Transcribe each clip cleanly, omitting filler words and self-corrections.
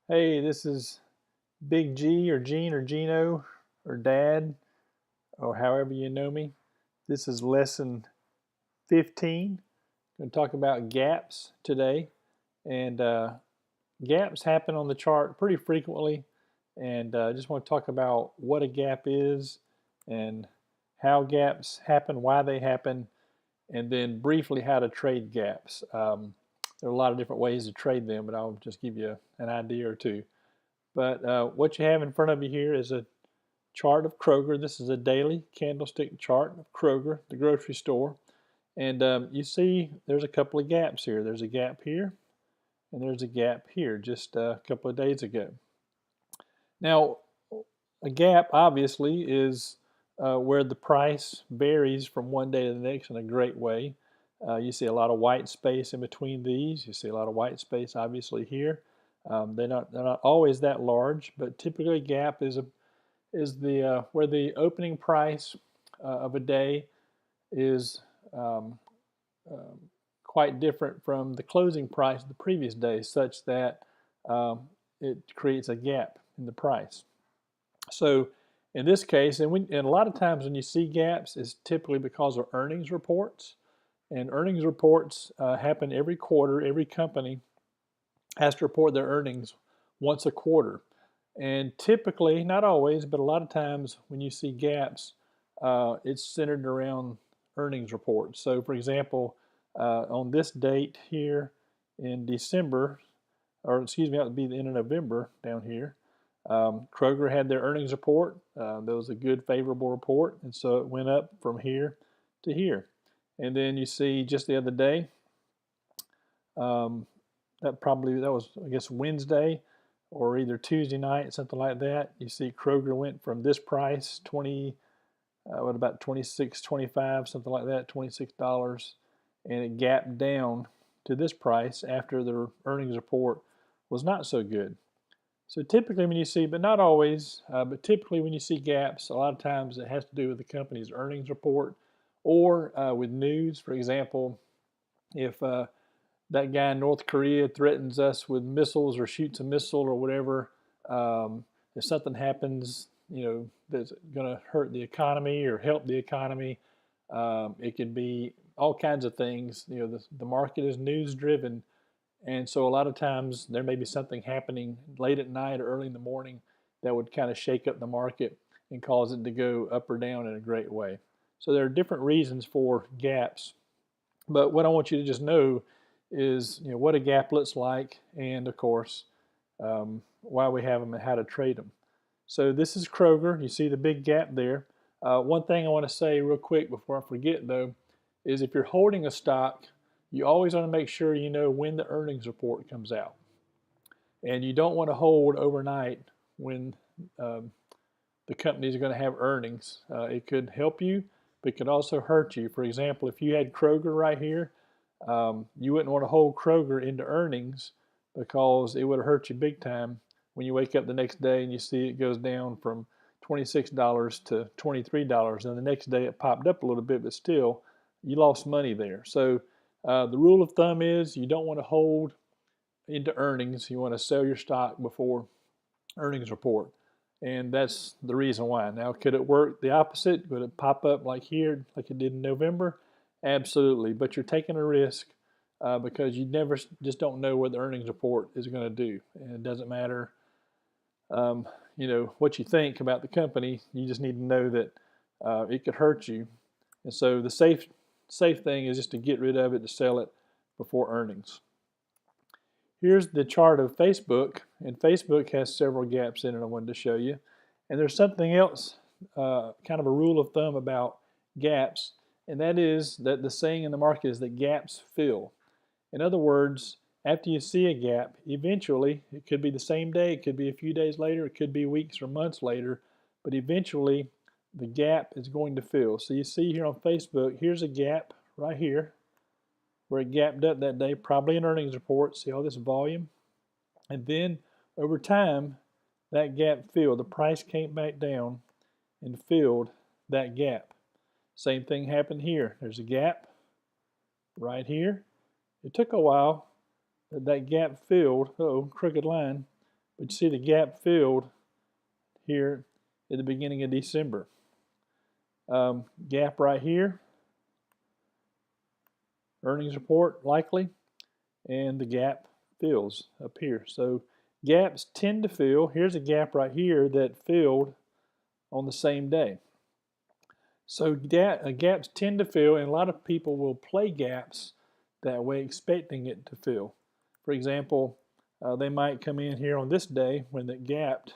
Hey, this is Big G or Gene or Gino or Dad or however you know me. This is lesson 15. I'm going to talk about gaps today. And gaps happen on the chart pretty frequently. And I just want to talk about what a gap is and how gaps happen, why they happen, and then briefly how to trade gaps. There are a lot of different ways to trade them, but I'll just give you an idea or two. But what you have in front of you here is a chart of Kroger. This is a daily candlestick chart of Kroger, the grocery store. And you see there's a couple of gaps here. There's a gap here, and there's a gap here just a couple of days ago. Now, a gap obviously is where the price varies from one day to the next in a great way. You see a lot of white space in between these. You see a lot of white space obviously here. They're not always that large, but typically a gap is the where the opening price of a day is um, um, quite different from the closing price of the previous day, such that um, it creates a gap in the price. So in this case, and a lot of times when you see gaps, it's typically because of earnings reports. And earnings reports happen every quarter. Every company has to report their earnings once a quarter. And typically, not always, but a lot of times when you see gaps, it's centered around earnings reports. So, for example, on this date here in December, or excuse me, that would be the end of November down here, Kroger had their earnings report. That was a good, favorable report, and so it went up from here to here. And then you see just the other day, um, that was, I guess, Wednesday or either Tuesday night, something like that. You see Kroger went from this price, what about 26.25, something like that, $26, and it gapped down to this price after the earnings report was not so good. So typically when you see, but not always, but typically when you see gaps, a lot of times it has to do with the company's earnings report or with news. For example, if that guy in North Korea threatens us with missiles or shoots a missile or whatever, if something happens, that's going to hurt the economy or help the economy, it could be all kinds of things. The market is news driven, and so a lot of times there may be something happening late at night or early in the morning that would kind of shake up the market and cause it to go up or down in a great way. So there are different reasons for gaps, but what I want you to just know is what a gap looks like, and of course why we have them and how to trade them. So this is Kroger. You see the big gap there. One thing I want to say real quick before I forget though is if you're holding a stock, you always want to make sure you know when the earnings report comes out, and you don't want to hold overnight when um, the company is going to have earnings. It could help you, but it could also hurt you. For example, if you had Kroger right here, you wouldn't want to hold Kroger into earnings because it would hurt you big time when you wake up the next day and you see it goes down from $26 to $23. And the next day it popped up a little bit, but still, you lost money there. So the rule of thumb is you don't want to hold into earnings. You want to sell your stock before earnings report. And that's the reason why. Now, could it work the opposite? Could it pop up like here, like it did in November? Absolutely. But you're taking a risk because you never just don't know what the earnings report is going to do. And it doesn't matter, what you think about the company. You just need to know that it could hurt you. And so the safe thing is just to get rid of it, to sell it before earnings. Here's the chart of Facebook, and Facebook has several gaps in it I wanted to show you. And there's something else, kind of a rule of thumb about gaps, and that is that the saying in the market is that gaps fill. In other words, after you see a gap, eventually, it could be the same day, it could be a few days later, it could be weeks or months later, but eventually the gap is going to fill. So you see here on Facebook, here's a gap right here where it gapped up that day, probably an earnings report. See all this volume? And then over time, that gap filled. The price came back down and filled that gap. Same thing happened here. There's a gap right here. It took a while, but that gap filled. Crooked line. But you see the gap filled here at the beginning of December. Gap right here, earnings report likely, and the gap fills up here. So gaps tend to fill. Here's a gap right here that filled on the same day. So gaps tend to fill, and a lot of people will play gaps that way, expecting it to fill. For example, they might come in here on this day when it gapped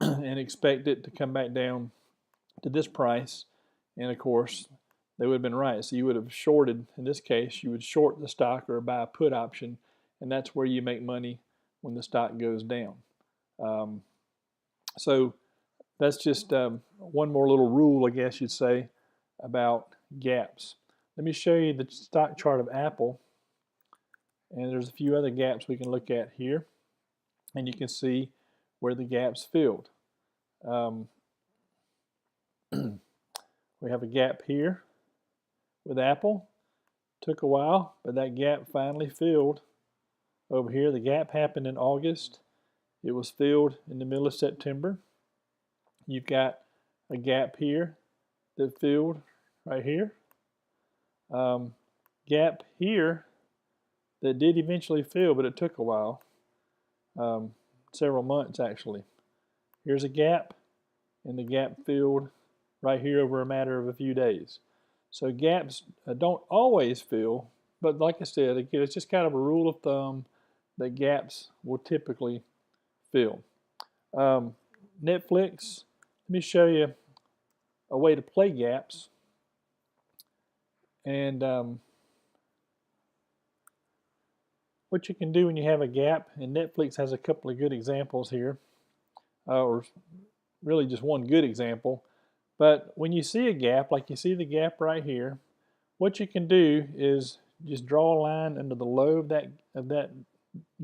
and expect it to come back down to this price, and of course they would have been right. So you would have shorted, in this case you would short the stock or buy a put option, and that's where you make money when the stock goes down. So that's just one more little rule, I guess you'd say, about gaps. Let me show you the stock chart of Apple, and there's a few other gaps we can look at here, and you can see where the gaps filled. We have a gap here with Apple. Took a while, but that gap finally filled over here. The gap happened in August. It was filled in the middle of September. You've got a gap here that filled right here. Gap here that did eventually fill, but it took a while, several months actually. Here's a gap, and the gap filled right here over a matter of a few days. So gaps don't always fill, but like I said, again, it's just kind of a rule of thumb that gaps will typically fill. Netflix, let me show you a way to play gaps. And what you can do when you have a gap, and Netflix has a couple of good examples here, or really just one good example. But when you see a gap, like you see the gap right here, what you can do is just draw a line under the low of that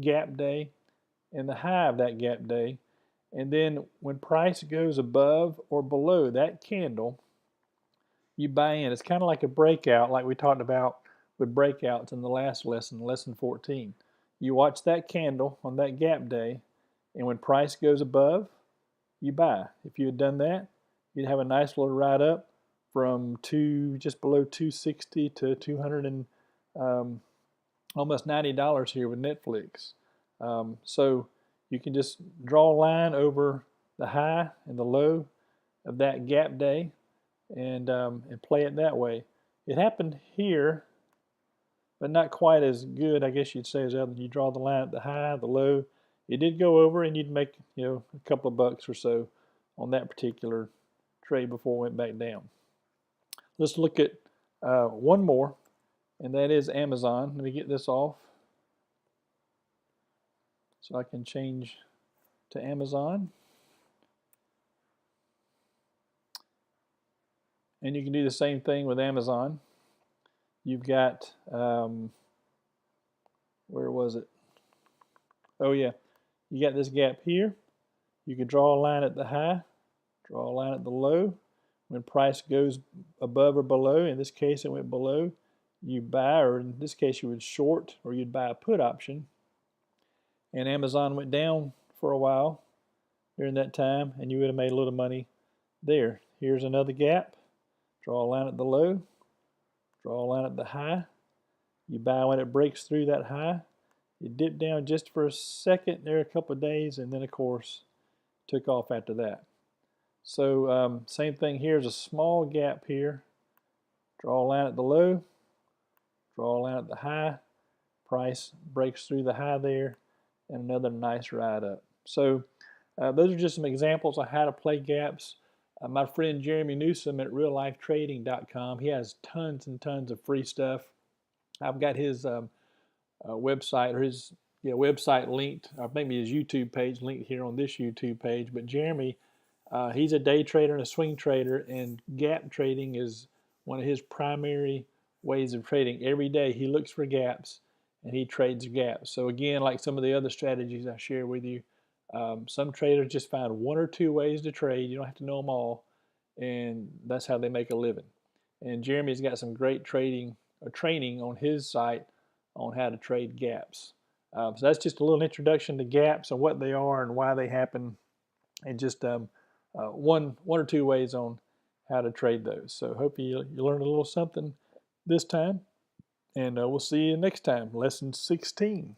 gap day and the high of that gap day, and then when price goes above or below that candle, you buy in. It's kind of like a breakout, like we talked about with breakouts in the last lesson, lesson 14. You watch that candle on that gap day, and when price goes above, you buy. If you had done that, you'd have a nice little ride up from just below 260 to 200 and almost $90 here with Netflix. So you can just draw a line over the high and the low of that gap day, and play it that way. It happened here, but not quite as good, I guess you'd say, as other. You draw the line at the high, the low. It did go over, and you'd make a couple of bucks or so on that particular trade before it went back down. Let's look at one more, and that is Amazon. Let me get this off so I can change to Amazon. And you can do the same thing with Amazon. You've got, where was it? Oh yeah, you got this gap here. You can draw a line at the high, draw a line at the low. When price goes above or below, in this case it went below, you buy, or in this case you would short, or you'd buy a put option. And Amazon went down for a while during that time, and you would have made a little money there. Here's another gap. Draw a line at the low, draw a line at the high. You buy when it breaks through that high. It dipped down just for a second there, a couple of days, and then of course took off after that. So same thing here is a small gap here. Draw a line at the low, draw a line at the high. Price breaks through the high there, and another nice ride up. So those are just some examples of how to play gaps. My friend Jeremy Newsom at reallifetrading.com, he has tons and tons of free stuff. I've got his website, or his website linked, or maybe his YouTube page linked here on this YouTube page. But Jeremy, he's a day trader and a swing trader, and gap trading is one of his primary ways of trading. Every day he looks for gaps and he trades gaps. So again, like some of the other strategies I share with you, some traders just find one or two ways to trade. You don't have to know them all, and that's how they make a living. And Jeremy's got some great training on his site on how to trade gaps. So that's just a little introduction to gaps and what they are and why they happen, and just one or two ways on how to trade those. So hope you learned a little something this time, and we'll see you next time, lesson 16.